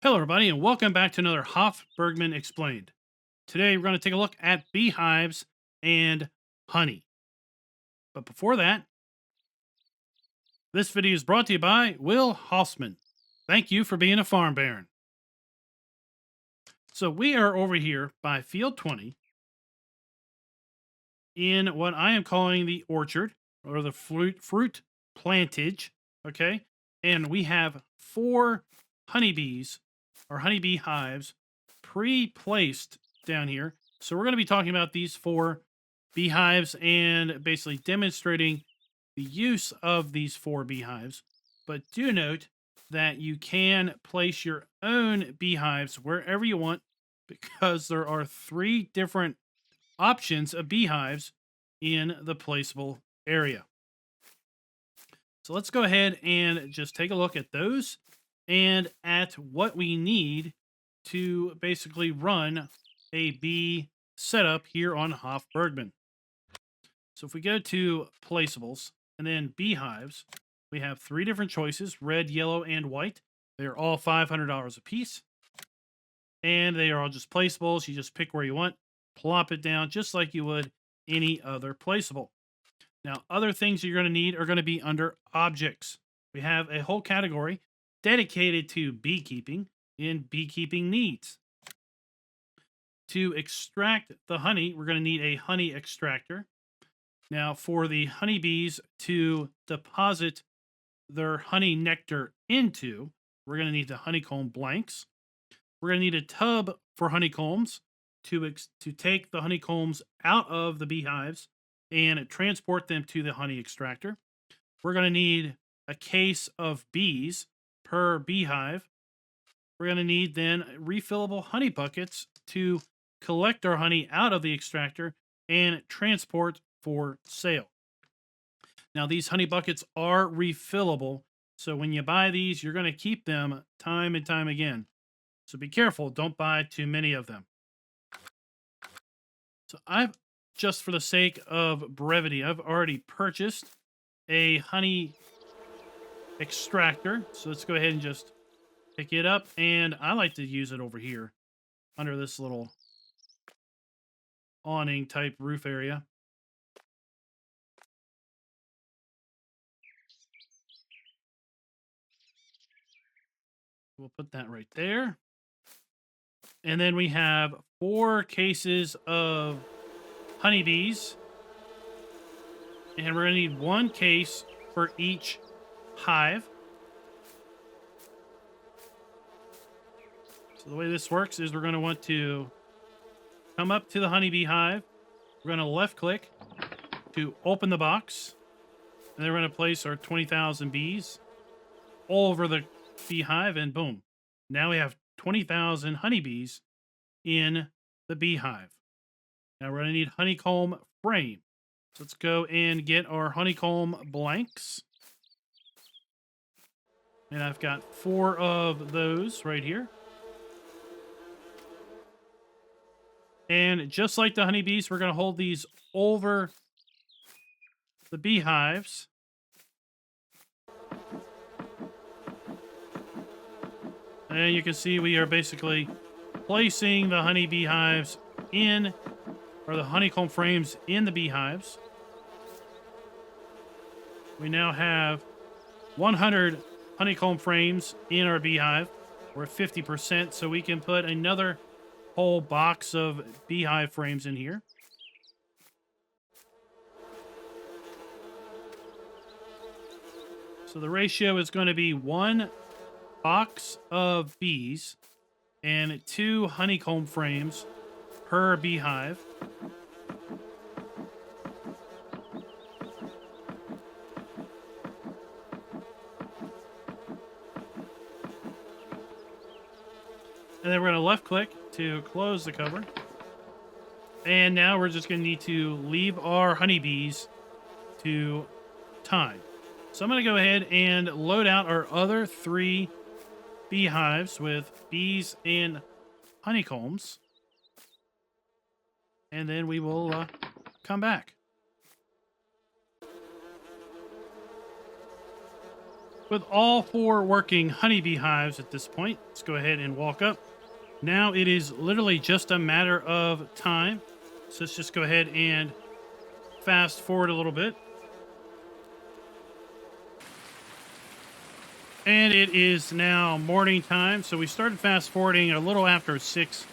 Hello, everybody, and welcome back to another Hof Bergmann Explained. Today, we're going to take a look at beehives and honey. But before that, this video is brought to you by Will Hoffman. Thank you for being a farm baron. So we are over here by Field 20 in what I am calling the orchard or the fruit plantage. Okay, and we have 4 honeybees or honeybee hives pre-placed down here. So we're going to be talking about these 4 beehives and basically demonstrating the use of these 4 beehives. But do note that you can place your own beehives wherever you want because there are 3 different options of beehives in the placeable area. So let's go ahead and just take a look at those and at what we need to basically run a bee setup here on Hof Bergmann. So if we go to placeables and then beehives, we have 3 different choices: red, yellow, and white. They're all $500 a piece. And they are all just placeables. You just pick where you want, plop it down just like you would any other placeable. Now, other things you're going to need are going to be under objects. We have a whole category dedicated to beekeeping and beekeeping needs. To extract the honey, we're going to need a honey extractor. Now, for the honeybees to deposit their honey nectar into, we're going to need the honeycomb blanks. We're going to need a tub for honeycombs to take the honeycombs out of the beehives and transport them to the honey extractor. We're going to need a case of bees per beehive. We're going to need then refillable honey buckets to collect our honey out of the extractor and transport for sale. Now, these honey buckets are refillable, so when you buy these, you're going to keep them time and time again. So be careful, don't buy too many of them. So just for the sake of brevity, I've already purchased a honey extractor. So let's go ahead and just pick it up. And I like to use it over here under this little awning type roof area. We'll put that right there. And then we have 4 cases of honeybees. And we're going to need 1 case for each hive. So the way this works is we're going to want to come up to the honeybee hive. We're going to left click to open the box. And then we're going to place our 20,000 bees all over the beehive, and boom. Now we have 20,000 honeybees in the beehive. Now we're going to need honeycomb frame. So let's go and get our honeycomb blanks. And I've got 4 of those right here. And just like the honeybees, we're going to hold these over the beehives. And you can see we are basically placing the honeybee hives in, or the honeycomb frames in the beehives. We now have 100 honeycomb frames in our beehive. We're at 50%, so we can put another whole box of beehive frames in here. So the ratio is going to be 1 box of bees and 2 honeycomb frames per beehive. And then we're going to left click to close the cover. And now we're just going to need to leave our honeybees to time. So I'm going to go ahead and load out our other 3 beehives with bees and honeycombs. And then we will come back. with all 4 working honeybee hives at this point. Let's go ahead and walk up. Now it is literally just a matter of time. So let's just go ahead and fast forward a little bit. And it is now morning time. So we started fast forwarding a little after 6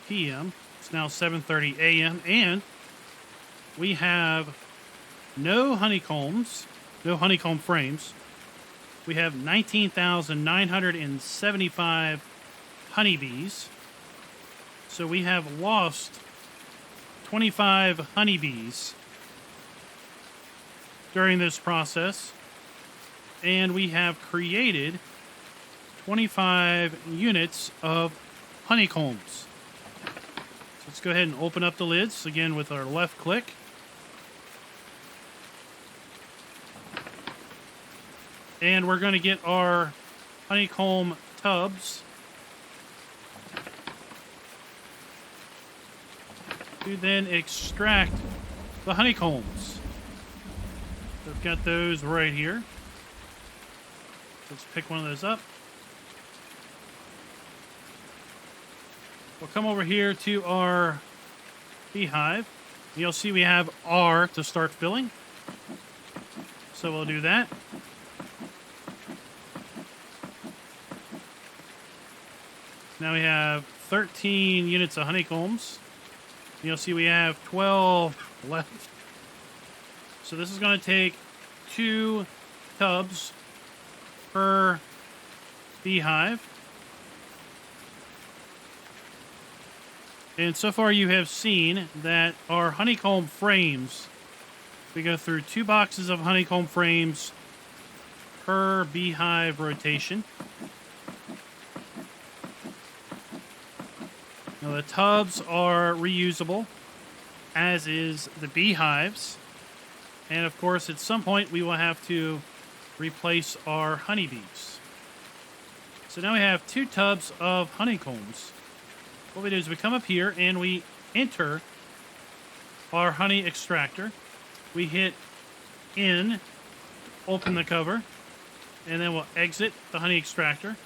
p.m. It's now 7:30 a.m. And we have no honeycombs, no honeycomb frames. We have 19,975 honeybees. So we have lost 25 honeybees during this process. And we have created 25 units of honeycombs. So let's go ahead and open up the lids again with our left click. And we're going to get our honeycomb tubs to then extract the honeycombs. So I've got those right here. Let's pick one of those up. We'll come over here to our beehive. You'll see we have R to start filling. So we'll do that. Now we have 13 units of honeycombs. You'll see we have 12 left. So this is going to take 2 tubs per beehive. And so far you have seen that our honeycomb frames, we go through 2 boxes of honeycomb frames per beehive rotation. Now the tubs are reusable, as is the beehives. And of course at some point we will have to replace our honeybees. So now we have 2 tubs of honeycombs. What we do is we come up here and we enter our honey extractor. We hit in, open the cover, and then we'll exit the honey extractor.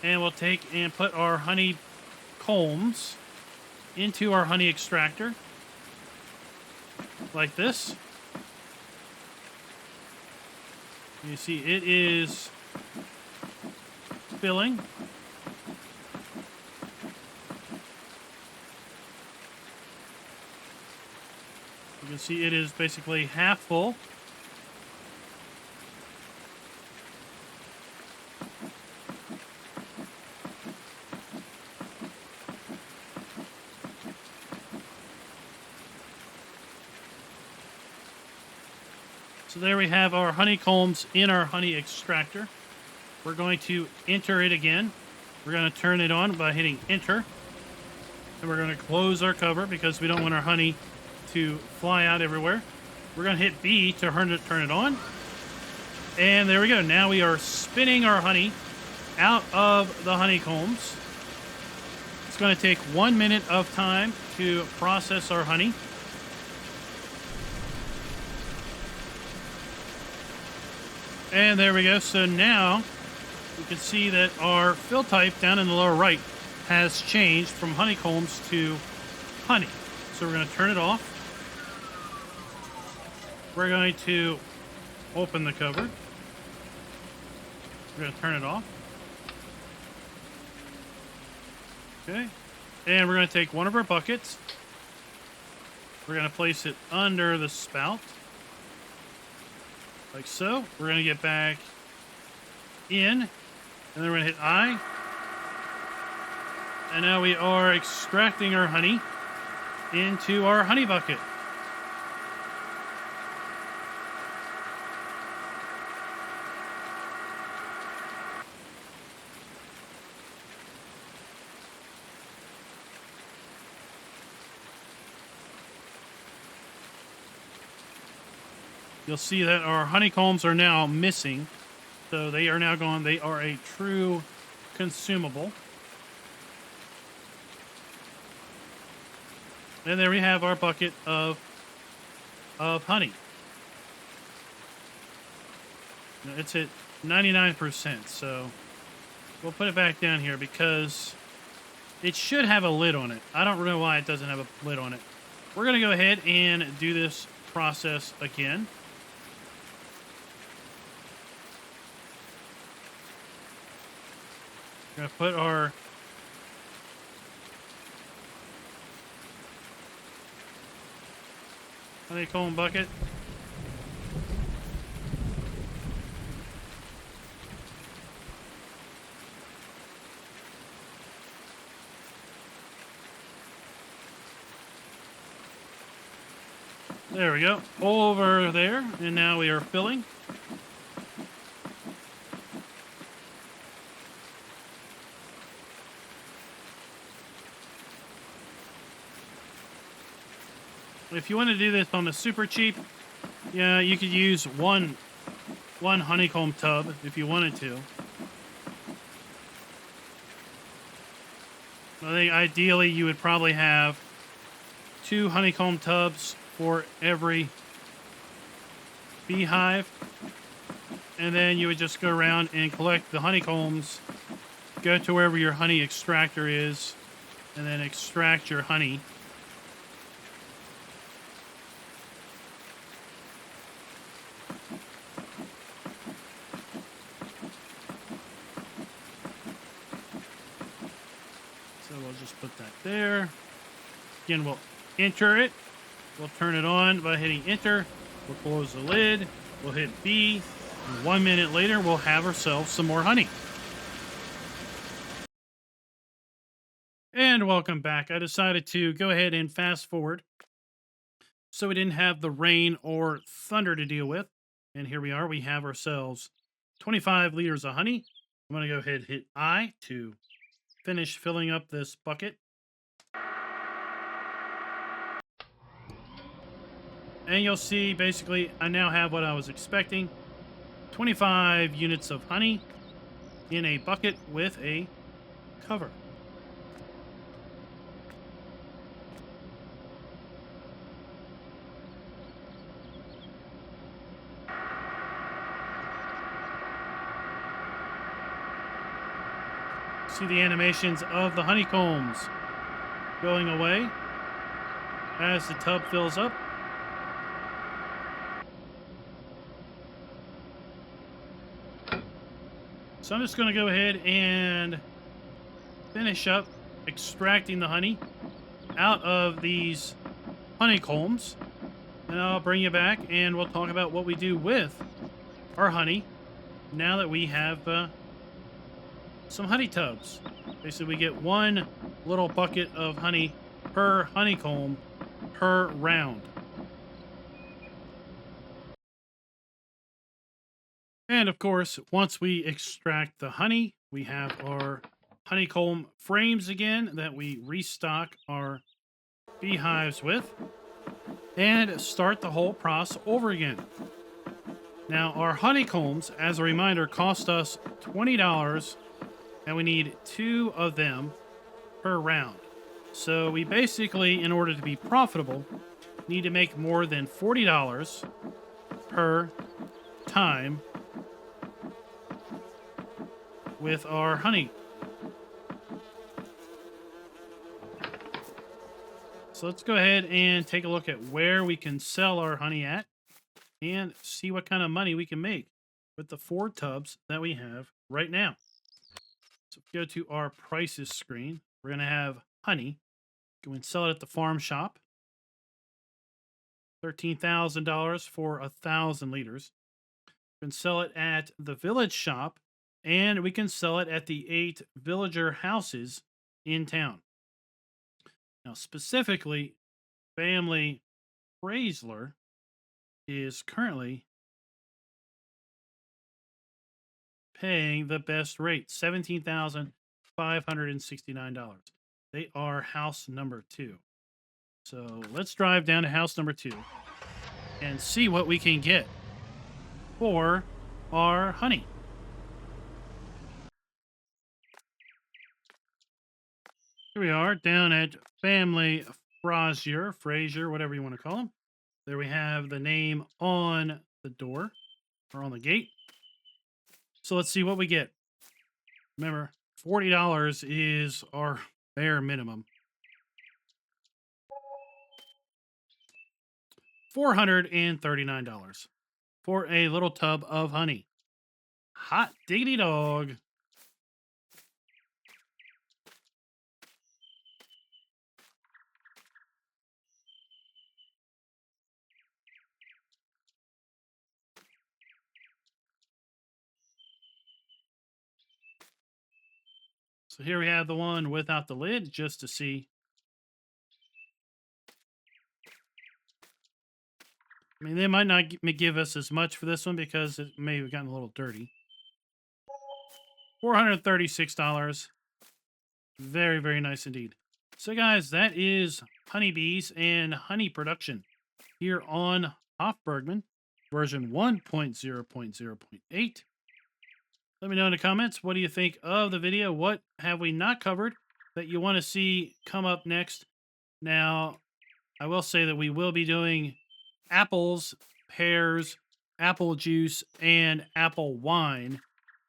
And we'll take and put our honey combs into our honey extractor like this. You see it is filling. You can see it is basically half full. So there we have our honeycombs in our honey extractor. We're going to enter it again. We're going to turn it on by hitting enter. And we're going to close our cover because we don't want our honey to fly out everywhere. We're going to hit B to turn it on. And there we go. Now we are spinning our honey out of the honeycombs. It's going to take 1 minute of time to process our honey. And there we go. So now you can see that our fill type down in the lower right has changed from honeycombs to honey. So we're going to turn it off. We're going to open the cover. We're going to turn it off. Okay. And we're going to take one of our buckets. We're going to place it under the spout. Like so. We're going to get back in. And then we're going to hit I. And now we are extracting our honey into our honey bucket. You'll see that our honeycombs are now missing. So they are now gone. They are a true consumable. And there we have our bucket of honey. It's at 99%, so we'll put it back down here because it should have a lid on it. I don't know why it doesn't have a lid on it. We're going to go ahead and do this process again. We're going to put our honeycomb bucket. There we go. Over there. And now we are filling. If you want to do this on the super cheap, yeah, you could use one honeycomb tub if you wanted to. I think ideally you would probably have 2 honeycomb tubs for every beehive, and then you would just go around and collect the honeycombs, go to wherever your honey extractor is, and then extract your honey. So we'll just put that there. Again, we'll enter it. We'll turn it on by hitting enter. We'll close the lid. We'll hit B. And 1 minute later, we'll have ourselves some more honey. And welcome back. I decided to go ahead and fast forward so we didn't have the rain or thunder to deal with. And here we are. We have ourselves 25 liters of honey. I'm going to go ahead and hit I to finish filling up this bucket. And you'll see, basically, I now have what I was expecting. 25 units of honey in a bucket with a cover. See the animations of the honeycombs going away as the tub fills up. So I'm just going to go ahead and finish up extracting the honey out of these honeycombs. And I'll bring you back and we'll talk about what we do with our honey now that we have some honey tubs. Basically, we get 1 little bucket of honey per honeycomb per round. And of course, once we extract the honey, we have our honeycomb frames again that we restock our beehives with and start the whole process over again. Now, our honeycombs, as a reminder, cost us $20, and we need 2 of them per round. So we basically, in order to be profitable, need to make more than $40 per time with our honey. So let's go ahead and take a look at where we can sell our honey at and see what kind of money we can make with the 4 tubs that we have right now. So if we go to our prices screen, we're going to have honey. Go and sell it at the farm shop. $13,000 for 1,000 liters. We can sell it at the village shop, and we can sell it at the 8 villager houses in town. Now, specifically, Family Chrysler is currently paying the best rate, $17,569. They are house number 2. So let's drive down to house number 2 and see what we can get for our honey. Here we are down at Family Fraser, whatever you want to call them. There we have the name on the door or on the gate. So let's see what we get. Remember, $40 is our bare minimum. $439 for a little tub of honey. Hot diggity dog. So here we have the one without the lid, just to see. I mean, they might not give us as much for this one because it may have gotten a little dirty. $436. Very, very nice indeed. So, guys, that is honeybees and honey production here on Hof Bergmann version 1.0.0.8. Let me know in the comments, what do you think of the video? What have we not covered that you want to see come up next? Now, I will say that we will be doing apples, pears, apple juice, and apple wine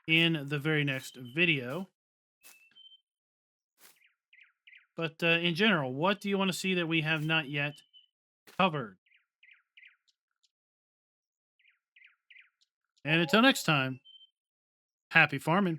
in the very next video. But in general, what do you want to see that we have not yet covered? And until next time, happy farming.